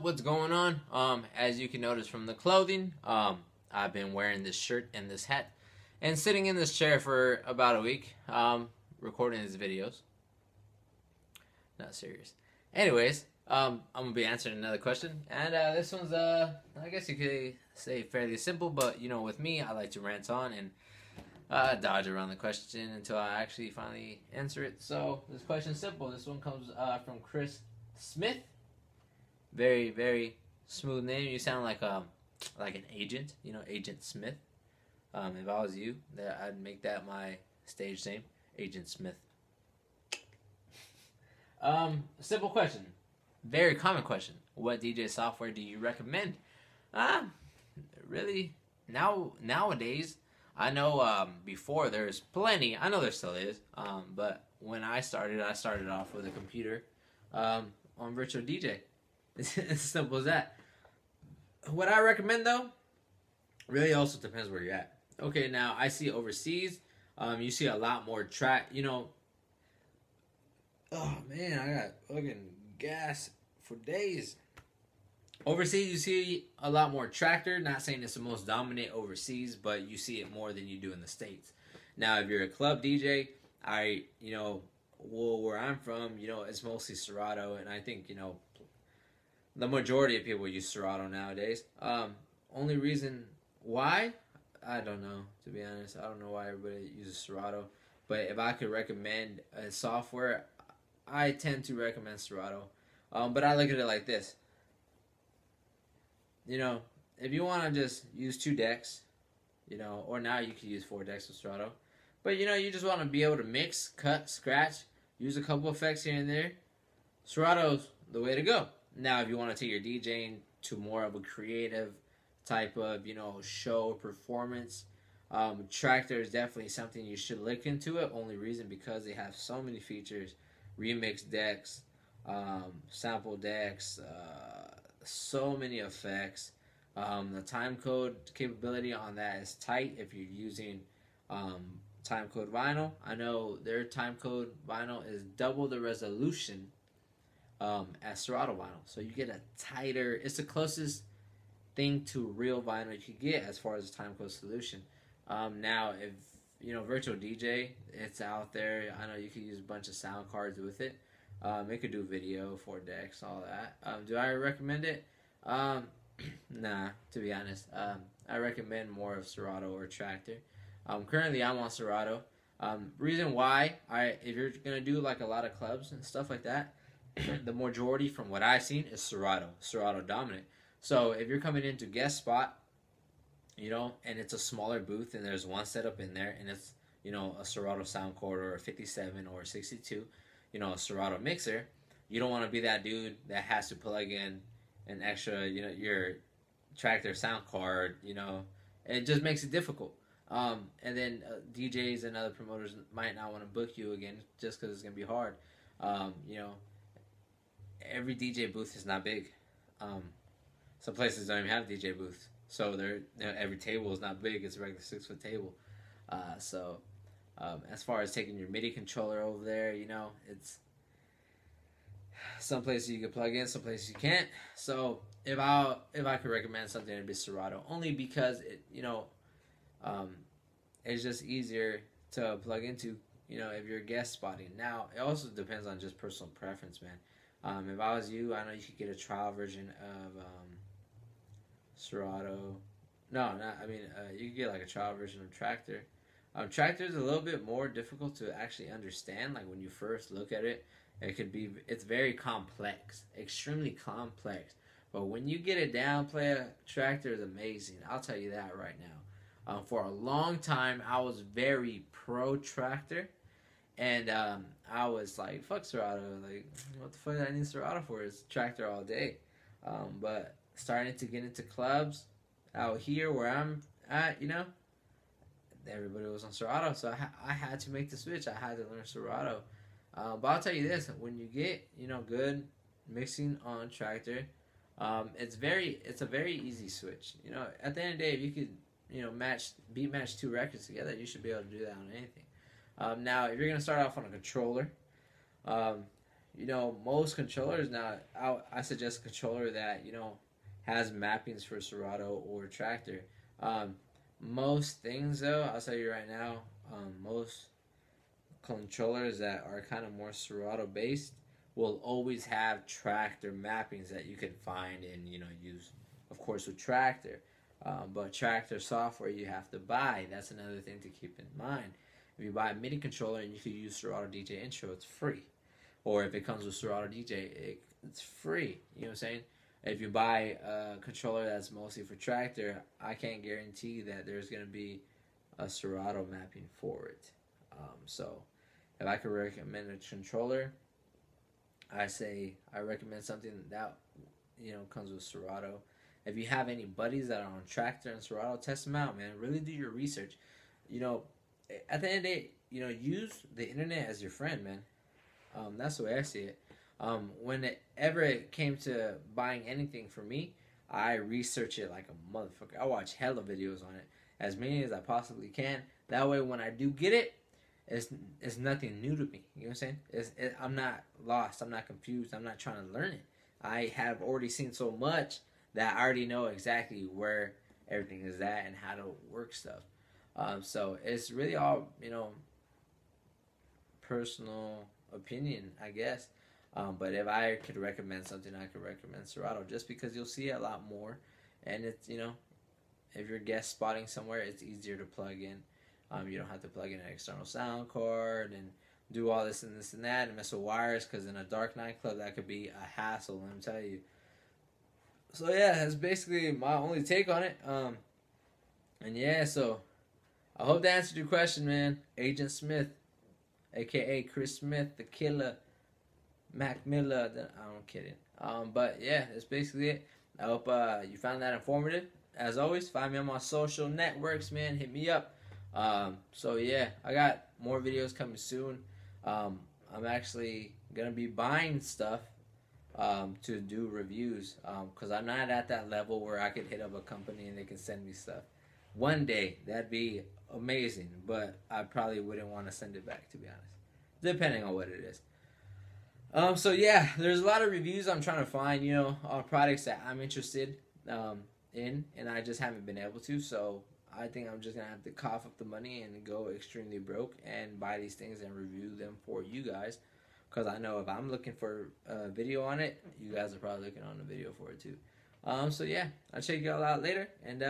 what's going on? As you can notice from the clothing, I've been wearing this shirt and this hat and sitting in this chair for about a week, recording these videos. Not serious. Anyways, I'm gonna be answering another question, and this one's I guess you could say fairly simple, but you know, with me, I like to rant on and dodge around the question until I actually finally answer it. So this question's simple. This one comes from Chris Smith. Very, very smooth name. You sound like an agent, you know, Agent Smith. If I was you, I'd make that my stage name, Agent Smith. Simple question. Very common question. What DJ software do you recommend? Really, nowadays, I know before there's plenty. I know there still is. But when I started off with a computer on Virtual DJ. It's as simple as that. What I recommend, though, really also depends where you're at. Okay, now I see overseas, you see a lot more track. You know, oh man, I got fucking gas for days. Overseas, you see a lot more tractor. Not saying it's the most dominant overseas, but you see it more than you do in the States. Now, if you're a club DJ, where I'm from, you know, it's mostly Serato, and I think, you know, the majority of people use Serato nowadays. Only reason why, I don't know, to be honest. I don't know why everybody uses Serato. But if I could recommend a software, I tend to recommend Serato. But I look at it like this. You know, if you want to just use 2 decks, you know, or now you can use 4 decks with Serato. But, you know, you just want to be able to mix, cut, scratch, use a couple effects here and there. Serato's the way to go. Now, if you want to take your DJing to more of a creative type of, you know, show performance, Tractor is definitely something you should look into it. Only reason because they have so many features, remix decks, sample decks, so many effects. The time code capability on that is tight if you're using time code vinyl. I know their time code vinyl is double the resolution as Serato vinyl, so you get a tighter. It's the closest thing to real vinyl you could get as far as a time code solution. Now, if you know Virtual DJ, it's out there. I know you could use a bunch of sound cards with it. It could do video, 4 decks, all that. Do I recommend it? Nah, to be honest. I recommend more of Serato or Tractor. Currently, I'm on Serato. Reason why, if you're gonna do like a lot of clubs and stuff like that, the majority from what I've seen is Serato dominant. So if you're coming into guest spot, you know, and it's a smaller booth and there's one setup in there and it's, you know, a Serato sound card or a 57 or a 62, you know, a Serato mixer, you don't want to be that dude that has to plug in an extra, you know, your Tractor sound card, you know, it just makes it difficult. And then DJs and other promoters might not want to book you again just because it's going to be hard. You know, every DJ booth is not big. Some places don't even have DJ booths. So you know, every table is not big. It's a regular 6-foot table. As far as taking your MIDI controller over there, you know, it's some places you can plug in, some places you can't. So if I could recommend something, it'd be Serato, only because it, you know, it's just easier to plug into, you know, if you're guest spotting. Now, it also depends on just personal preference, man. If I was you, I know you could get a trial version of Serato. You could get like a trial version of Tractor. Tractor is a little bit more difficult to actually understand. Like when you first look at it, it's very complex, extremely complex. But when you get it down, Tractor is amazing. I'll tell you that right now. For a long time, I was very pro Tractor. And I was like, fuck Serato. Like, what the fuck do I need Serato for? It's Tractor all day. But starting to get into clubs out here where I'm at, you know, everybody was on Serato. So I had to make the switch. I had to learn Serato. But I'll tell you this. When you get, you know, good mixing on Tractor, it's a very easy switch. You know, at the end of the day, if you could, you know, beat match 2 records together, you should be able to do that on anything. Now, if you're going to start off on a controller, you know, most controllers now, I suggest a controller that, you know, has mappings for Serato or Tractor. Um, Most things, though, I'll tell you right now, most controllers that are kind of more Serato based will always have Tractor mappings that you can find and, you know, use, of course, with Tractor. But Tractor software you have to buy. That's another thing to keep in mind. If you buy a MIDI controller and you can use Serato DJ Intro, it's free. Or if it comes with Serato DJ, it's free. You know what I'm saying? If you buy a controller that's mostly for Tractor, I can't guarantee that there's going to be a Serato mapping for it. So, if I could recommend a controller, I recommend something that, you know, comes with Serato. If you have any buddies that are on Tractor and Serato, test them out, man. Really do your research. You know, at the end of the day, you know, use the internet as your friend, man. That's the way I see it. Whenever it came to buying anything for me, I research it like a motherfucker. I watch hella videos on it, as many as I possibly can. That way, when I do get it, it's nothing new to me. You know what I'm saying? I'm not lost. I'm not confused. I'm not trying to learn it. I have already seen so much that I already know exactly where everything is at and how to work stuff. So it's really all, you know, personal opinion, I guess. But if I could recommend something, I could recommend Serato just because you'll see it a lot more. And it's, you know, if you're guest spotting somewhere, it's easier to plug in. You don't have to plug in an external sound card and do all this and this and that and mess with wires, because in a dark nightclub that could be a hassle, let me tell you. So yeah, that's basically my only take on it. And yeah, so I hope that answered your question, man. Agent Smith, aka Chris Smith, the killer, Mac Miller. I'm kidding. But yeah, that's basically it. I hope you found that informative. As always, find me on my social networks, man. Hit me up. So yeah, I got more videos coming soon. I'm actually gonna be buying stuff to do reviews, because I'm not at that level where I could hit up a company and they can send me stuff. One day, that'd be amazing, but I probably wouldn't want to send it back, to be honest, depending on what it is. So yeah, there's a lot of reviews I'm trying to find, you know, on products that I'm interested in, and I just haven't been able to. So I think I'm just gonna have to cough up the money and go extremely broke and buy these things and review them for you guys. Because I know if I'm looking for a video on it, you guys are probably looking on a video for it too. So yeah, I'll check y'all out later, and